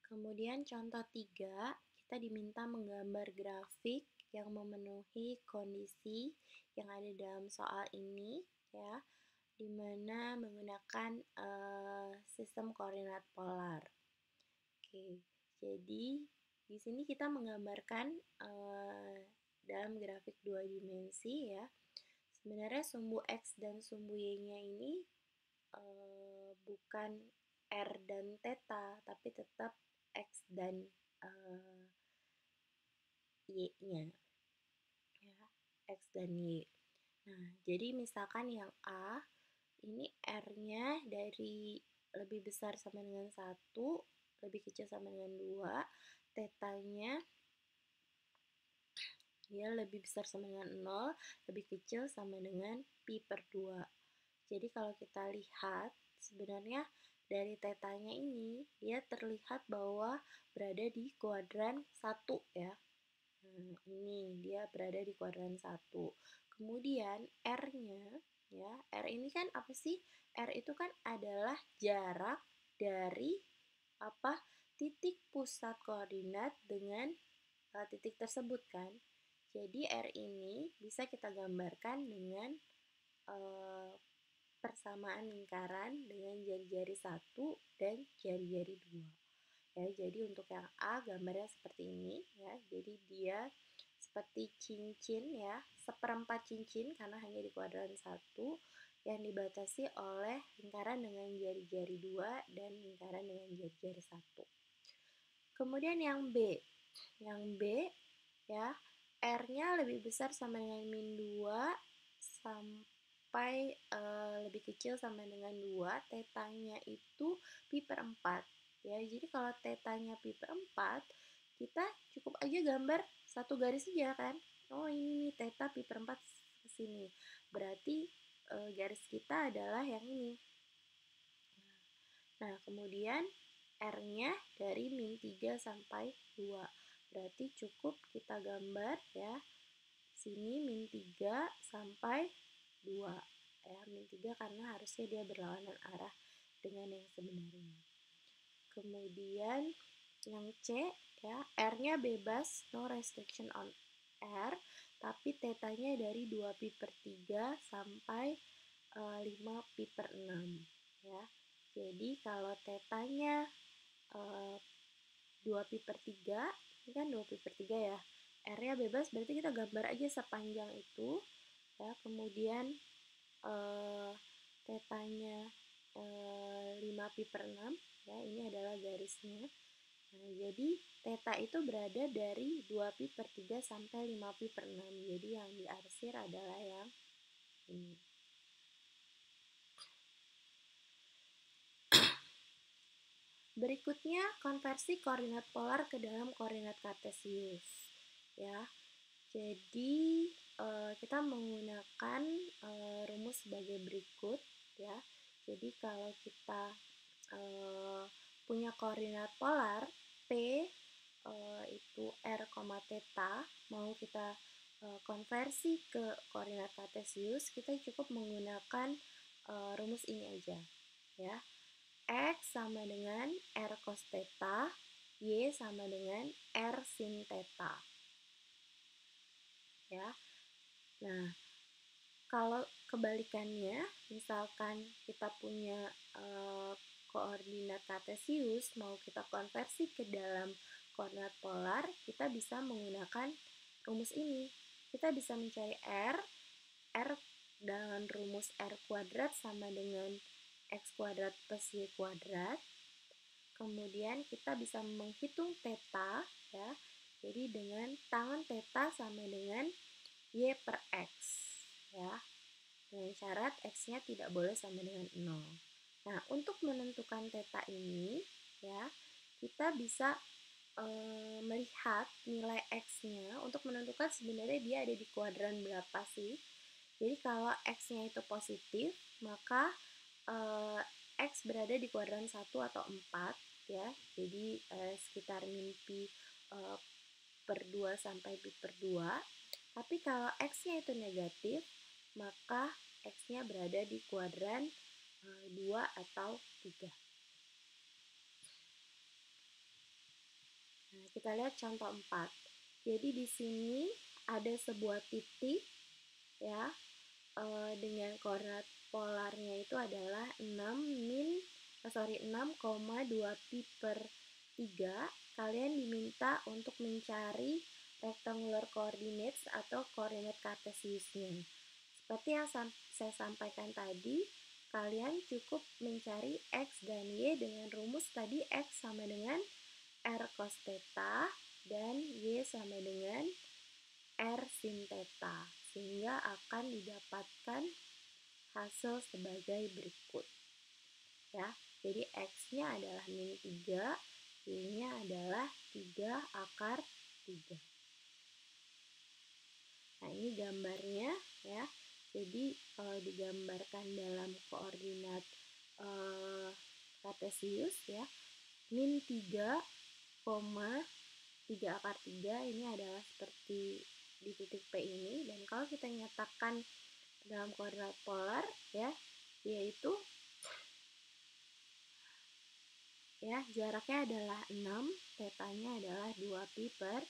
Kemudian contoh 3, kita diminta menggambar grafik yang memenuhi kondisi yang ada dalam soal ini, ya, di mana menggunakan sistem koordinat polar. Oke, jadi di sini kita menggambarkan dalam grafik 2 dimensi, ya. Sebenarnya sumbu X dan sumbu Y-nya ini bukan R dan theta, tapi tetap X dan Y-nya, ya, X dan Y. Nah, jadi misalkan yang A, ini R-nya dari lebih besar sama dengan 1, lebih kecil sama dengan 2, theta-nya dia lebih besar sama dengan 0, lebih kecil sama dengan pi per 2. Jadi kalau kita lihat, sebenarnya dari tetanya ini, dia terlihat bahwa berada di kuadran 1, ya. Nah, ini dia berada di kuadran 1. Kemudian R-nya, ya, R ini kan apa sih? R itu kan adalah jarak dari apa? Titik pusat koordinat dengan titik tersebut, kan. Jadi R ini bisa kita gambarkan dengan persamaan lingkaran dengan jari-jari 1 dan jari-jari 2. Ya, jadi untuk yang A gambarnya seperti ini, ya. Jadi dia seperti cincin, ya, seperempat cincin karena hanya di kuadran 1 yang dibatasi oleh lingkaran dengan jari-jari 2 dan lingkaran dengan jari-jari 1. Kemudian yang B. Yang B, ya, R-nya lebih besar sama dengan min 2 sampai lebih kecil sama dengan 2, tetanya itu pi per 4. Ya, jadi kalau tetanya pi per 4, kita cukup aja gambar satu garis saja, kan. Oh, ini nih teta pi per 4 ke sini. Berarti garis kita adalah yang ini. Nah, kemudian R-nya dari min 3 sampai 2. Berarti cukup kita gambar, ya, sini min 3 sampai 2. Ya, min 3 karena harusnya dia berlawanan arah dengan yang sebenarnya. Kemudian yang C, ya, R-nya bebas, no restriction on R, tapi tetanya dari 2 pi per 3 sampai 5 pi per 6, ya. Jadi kalau tetanya 2 pi per 3, ini kan 2 pi per 3, ya. R-nya bebas, berarti kita gambar aja sepanjang itu, ya. Kemudian tetanya 5 pi per 6, ya, ini adalah garisnya. Nah, jadi theta itu berada dari 2 pi per 3 sampai 5 pi per 6. Jadi yang diarsir adalah yang ini. Berikutnya, konversi koordinat polar ke dalam koordinat kartesius, ya. Jadi kita menggunakan rumus sebagai berikut, ya. Jadi kalau kita punya koordinat polar P itu R, theta, mau kita konversi ke koordinat kartesius, kita cukup menggunakan rumus ini aja, ya. X sama dengan R cos theta, Y sama dengan R sin theta. Ya. Nah, kalau kebalikannya, misalkan kita punya koordinat kartesius, mau kita konversi ke dalam koordinat polar, kita bisa menggunakan rumus ini. Kita bisa mencari R dengan rumus R kuadrat sama dengan X kuadrat plus Y kuadrat. Kemudian kita bisa menghitung theta, ya. Jadi dengan tangan theta sama dengan Y per X, ya. Dengan syarat X-nya tidak boleh sama dengan 0. Nah, untuk menentukan theta ini, ya, kita bisa melihat nilai X-nya untuk menentukan sebenarnya dia ada di kuadran berapa sih. Jadi kalau X-nya itu positif, maka X berada di kuadran 1 atau 4, ya. Jadi sekitar min pi per 2 sampai pi per 2. Tapi kalau X-nya itu negatif, maka X-nya berada di kuadran 2 atau 3. kita lihat contoh 4. Jadi di sini ada sebuah titik ya, dengan koordinat polarnya itu adalah 6, 6,2 pi per 3. Kalian diminta untuk mencari rectangular coordinates atau koordinat kartesiusnya. Seperti yang saya sampaikan tadi, kalian cukup mencari X dan Y dengan rumus tadi. X sama dengan R cos theta dan Y sama dengan R sin theta, sehingga akan didapatkan hasil sebagai berikut ya. Jadi X-nya adalah min 3, Y-nya adalah 3 akar 3. Nah, ini gambarnya ya. Jadi digambarkan dalam koordinat kartesius ya. Min 3, 3 akar 3 ini adalah seperti di titik P ini, dan kalau kita nyatakan dalam koordinat polar ya, yaitu ya jaraknya adalah 6, tetanya adalah 2 pi per